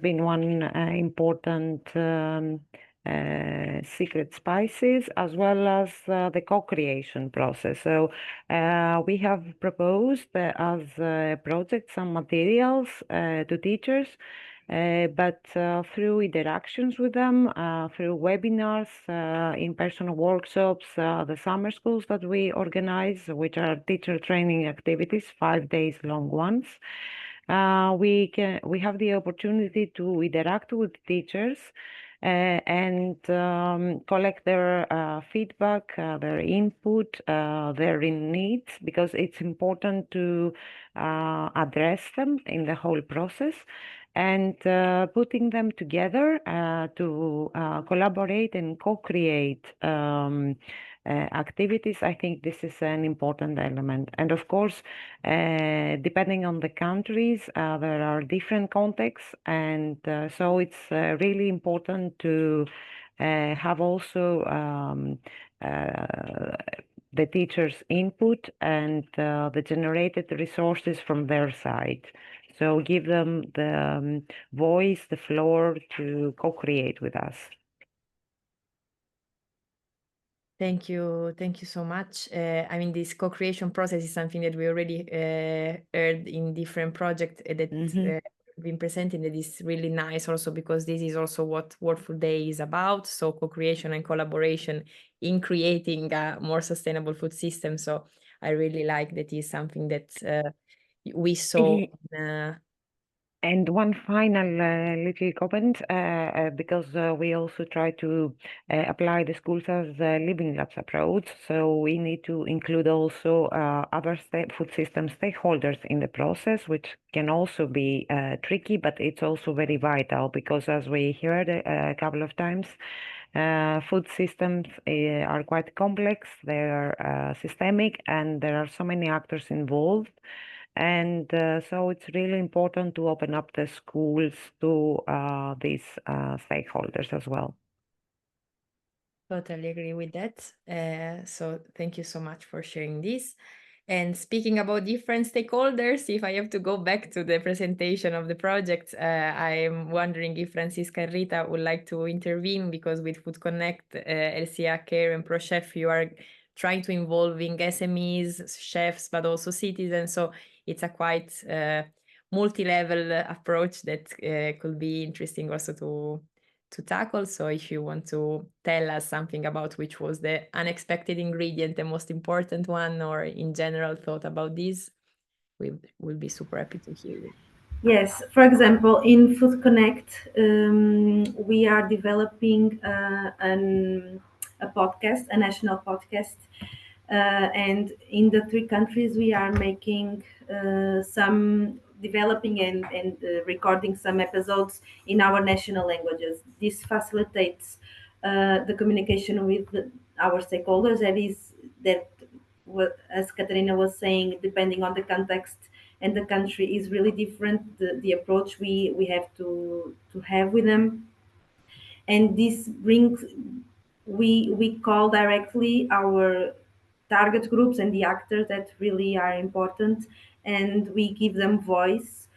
been one important secret spices, as well as the co-creation process. So we have proposed as a project some materials to teachers, but through interactions with them, through webinars, in-person workshops, the summer schools that we organize, which are teacher training activities, 5 days long ones. We have the opportunity to interact with teachers and collect their feedback, their input, their needs, because it's important to address them in the whole process, and putting them together to collaborate and co-create activities. I think this is an important element. And of course, depending on the countries, there are different contexts, and so it's really important to have also the teachers' input and the generated resources from their side. So give them the voice, the floor to co-create with us. Thank you so much. I mean, this co-creation process is something that we already heard in different projects that been presented. That is really nice also because this is also what World Food Day is about. So co-creation and collaboration in creating a more sustainable food system. So I really like that is something that we saw. And one final little comment, because we also try to apply the schools as living labs approach. So we need to include also other food system stakeholders in the process, which can also be tricky, but it's also very vital because as we heard a couple of times, food systems are quite complex, they are systemic, and there are so many actors involved. And so it's really important to open up the schools to these stakeholders as well. Totally agree with that. So thank you so much for sharing this. And speaking about different stakeholders, if I have to go back to the presentation of the project, I'm wondering if Francisca and Rita would like to intervene because with Food Connect, LCA Care and ProChef, you are trying to involving SMEs, chefs, but also citizens. So it's a quite multi-level approach that could be interesting also to tackle. So if you want to tell us something about which was the unexpected ingredient, the most important one, or in general thought about this, we will be super happy to hear you. Yes, for example, in Food Connect, we are developing a podcast, a national podcast. And in the 3 countries, we are making some developing and recording some episodes in our national languages. This facilitates the communication with our stakeholders. As Katarina was saying, depending on the context and the country is really different, the approach we have to have with them. And this brings, we call directly our target groups and the actors that really are important, and we give them voice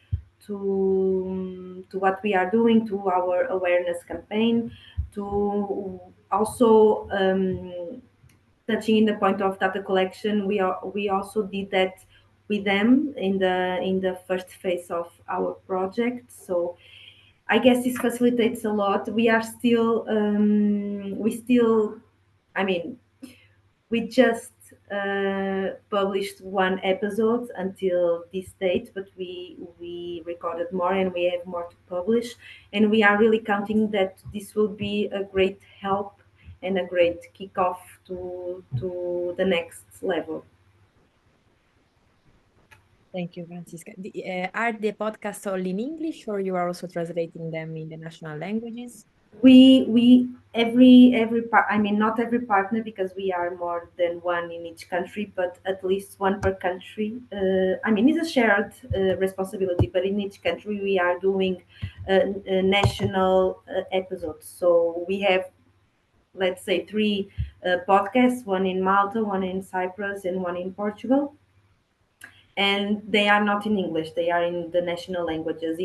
to what we are doing, to our awareness campaign, to also touching in the point of data collection. We also did that with them in the first phase of our project. So I guess this facilitates a lot. I mean, we just published 1 episode until this date, but we recorded more and we have more to publish. And we are really counting that this will be a great help and a great kickoff to the next level. Thank you, Francisca. Are the podcasts all in English, or you are also translating them in the national languages? I mean, not every partner, because we are more than 1 in each country, but at least 1 per country. I mean, it's a shared responsibility, but in each country we are doing national episodes. So we have, let's say, 3 podcasts: 1 in Malta, 1 in Cyprus, and 1 in Portugal. And they are not in English; they are in the national languages.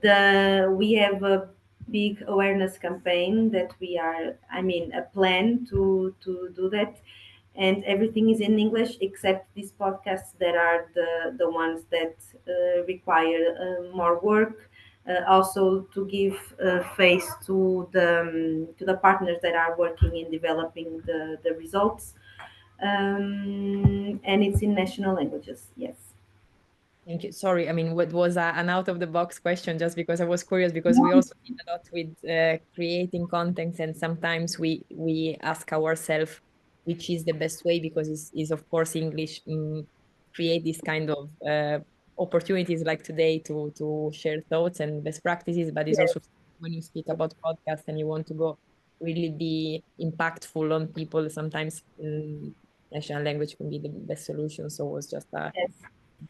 We have a big awareness campaign that a plan to do that, and everything is in English except these podcasts that are the ones that require more work. Also to give face to the partners that are working in developing the results. And it's in national languages, yes. Thank you. Sorry, I mean, what was an out-of-the-box question, just because I was curious, because we also did a lot with creating content, and sometimes we ask ourselves which is the best way, because it's of course English create this kind of opportunities like today to share thoughts and best practices, but it's also when you speak about podcasts and you want to go really be impactful on people, sometimes national language can be the best solution. So it was just a Yes.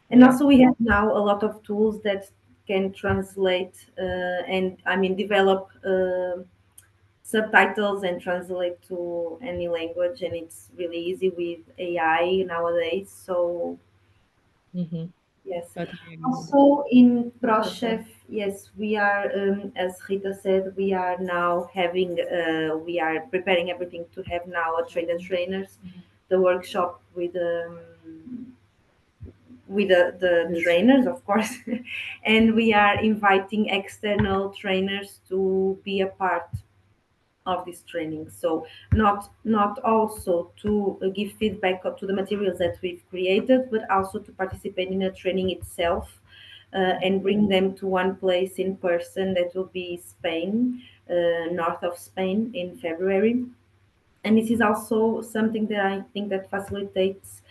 And also we have now a lot of tools that can translate develop subtitles and translate to any language, and it's really easy with AI nowadays. So Yes. Totally agree. Also in ProChef, yes, we are, as Rita said, we are now having, we are preparing everything to have now a train the trainers, the workshop with the trainers, of course, and we are inviting external trainers to be a part of this training. So not also to give feedback to the materials that we've created, but also to participate in the training itself, and bring them to one place in person. That will be Spain, north of Spain in February. And this is also something that I think that facilitates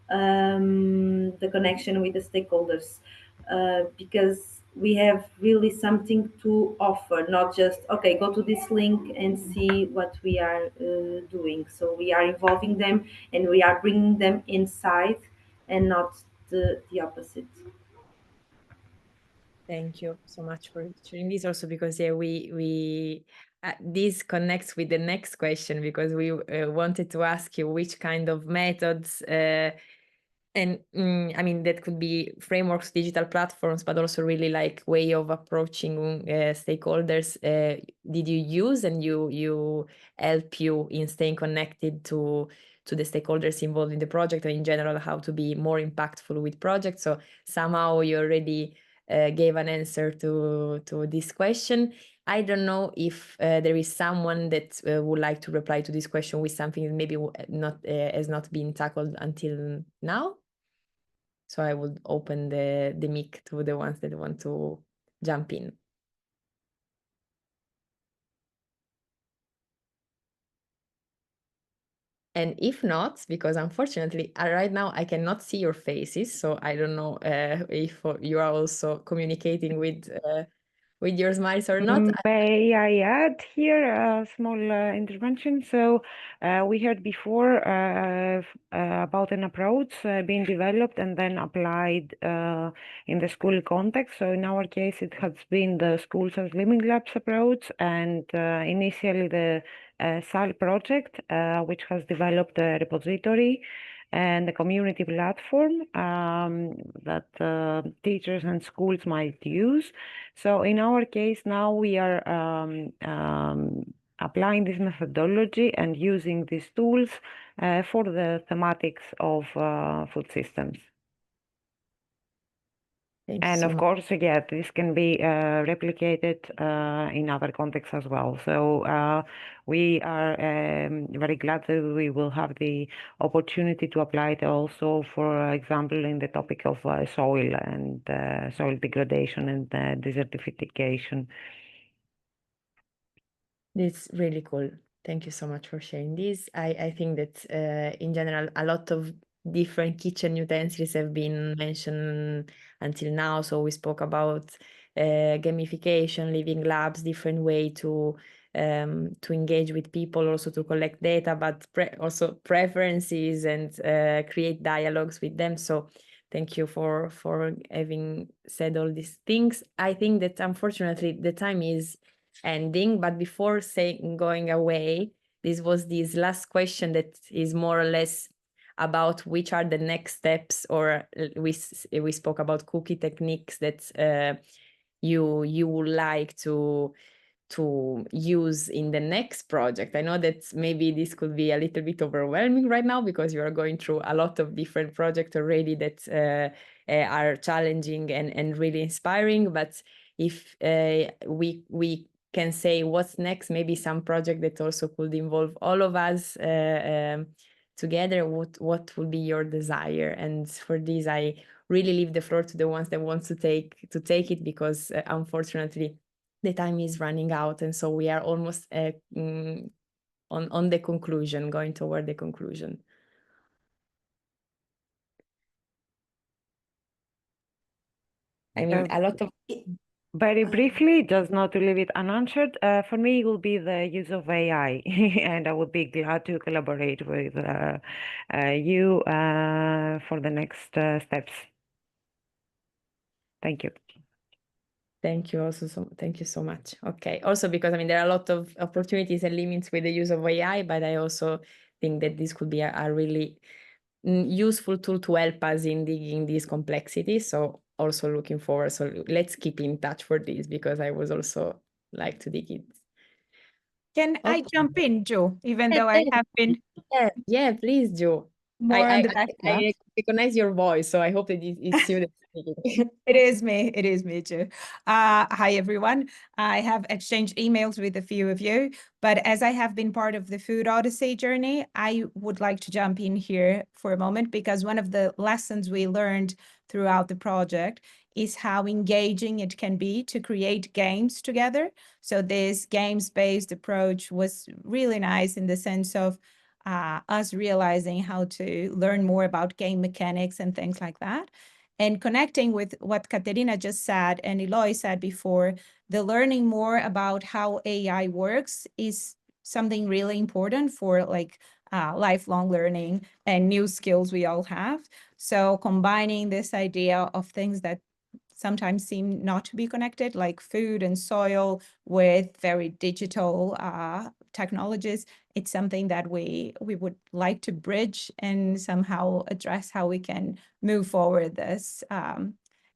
the connection with the stakeholders, because we have really something to offer, not just, okay, go to this link and see what we are doing. So we are involving them and we are bringing them inside, and not the opposite. Thank you so much for sharing this, also because we this connects with the next question, because we wanted to ask you which kind of methods and I mean that could be frameworks, digital platforms, but also really like way of approaching stakeholders did you use, and you help you in staying connected to the stakeholders involved in the project, and in general how to be more impactful with projects. So somehow you already gave an answer to this question. I don't know if there is someone that would like to reply to this question with something that maybe not has not been tackled until now. So I would open the mic to the ones that want to jump in. And if not, because unfortunately right now I cannot see your faces, so I don't know if you are also communicating with your smiles or not. May I add here a small intervention? So we heard before about an approach being developed and then applied in the school context. So in our case, it has been the Schools as Living Labs approach, and initially the SAL project, which has developed a repository and a community platform that teachers and schools might use. So in our case now we are applying this methodology and using these tools for the thematics of food systems. And of course, yeah, this can be replicated in other contexts as well. So we are very glad that we will have the opportunity to apply it also, for example, in the topic of soil and soil degradation and desertification. It's really cool. Thank you so much for sharing this. I think that in general, a lot of different kitchen utensils have been mentioned until now. So we spoke about gamification, living labs, different way to engage with people, also to collect data, but also preferences and create dialogues with them. So thank you for having said all these things. I think that unfortunately the time is ending, but before going away, this was this last question that is more or less about which are the next steps, or we spoke about cookie techniques that you would like to use in the next project. I know that maybe this could be a little bit overwhelming right now because you are going through a lot of different projects already that are challenging and really inspiring. But if we can say what's next, maybe some project that also could involve all of us together, what would be your desire? And for this, I really leave the floor to the ones that want to take it, because unfortunately the time is running out, and so we are almost on the conclusion, going toward the conclusion. I mean, a lot of... Very briefly, just not to leave it unanswered, for me it will be the use of AI, and I would be glad to collaborate with you for the next steps. Thank you. Thank you also. Thank you so much. Okay. Also, because I mean, there are a lot of opportunities and limits with the use of AI, but I also think that this could be a really useful tool to help us in digging these complexities. So also looking forward. So let's keep in touch for this, because I was also like to dig it. Can I jump in, Jo, even though I have been Yeah, please, Jo. more on the background? I recognize your voice, so I hope that it's you that's speaking. It is me, Jo. Hi, everyone. I have exchanged emails with a few of you, but as I have been part of the Food Odyssey journey, I would like to jump in here for a moment, because one of the lessons we learned throughout the project is how engaging it can be to create games together. So this games-based approach was really nice in the sense of us realizing how to learn more about game mechanics and things like that. And connecting with what Katerina just said and Eloy said before, the learning more about how AI works is something really important for like lifelong learning and new skills we all have. So combining this idea of things that sometimes seem not to be connected, like food and soil, with very digital technologies, it's something that we would like to bridge and somehow address how we can move forward this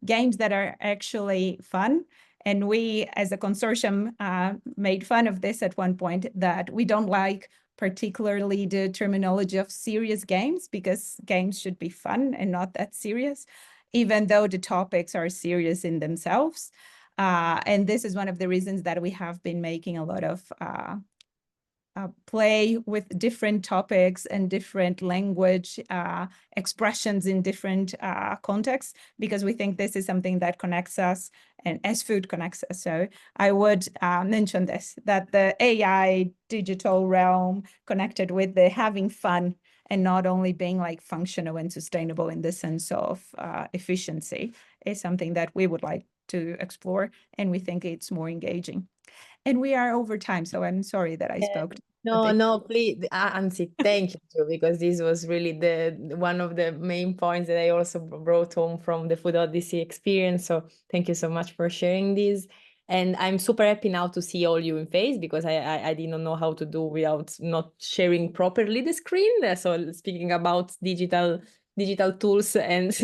games that are actually fun. And we, as a consortium, made fun of this at one point, that we don't like particularly the terminology of serious games, because games should be fun and not that serious, even though the topics are serious in themselves. And this is one of the reasons that we have been making a lot of play with different topics and different language expressions in different contexts, because we think this is something that connects us, and as food connects us. So I would mention this, that the AI digital realm connected with the having fun and not only being like functional and sustainable in the sense of efficiency is something that we would like to explore, and we think it's more engaging. And we are over time, so I'm sorry that I spoke. No, please, Anzi, thank you too, because this was really the one of the main points that I also brought home from the Food Odyssey experience. So thank you so much for sharing this. And I'm super happy now to see all you in face, because I didn't know how to do without not sharing properly the screen. So speaking about digital tools and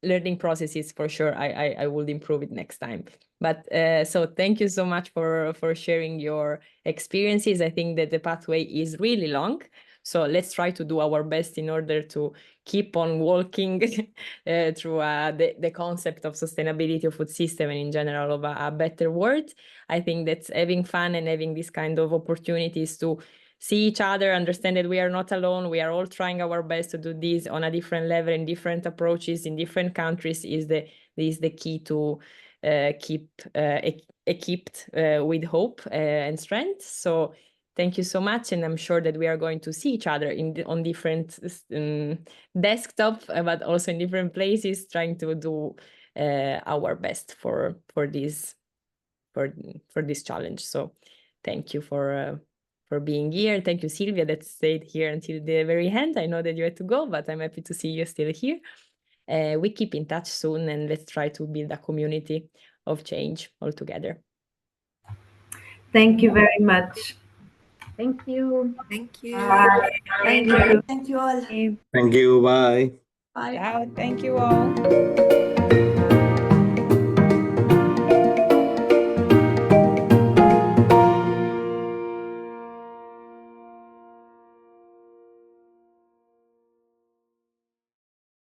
learning processes, for sure, I will improve it next time. But so thank you so much for sharing your experiences. I think that the pathway is really long. So let's try to do our best in order to keep on walking through the concept of sustainability of food system, and in general of a better world. I think that's having fun and having this kind of opportunities to see each other, understand that we are not alone. We are all trying our best to do this on a different level, in different approaches, in different countries, is the key to keep equipped with hope and strength. So thank you so much, and I'm sure that we are going to see each other on different desktop, but also in different places, trying to do our best for this challenge. So thank you for being here. Thank you, Silvia, that stayed here until the very end. I know that you had to go, but I'm happy to see you still here. We keep in touch soon, and let's try to build a community of change all together. Thank you very much. Thank you. Thank you. Bye. Thank you. Thank you all. Thank you. Bye. Bye. Ciao. Thank you all.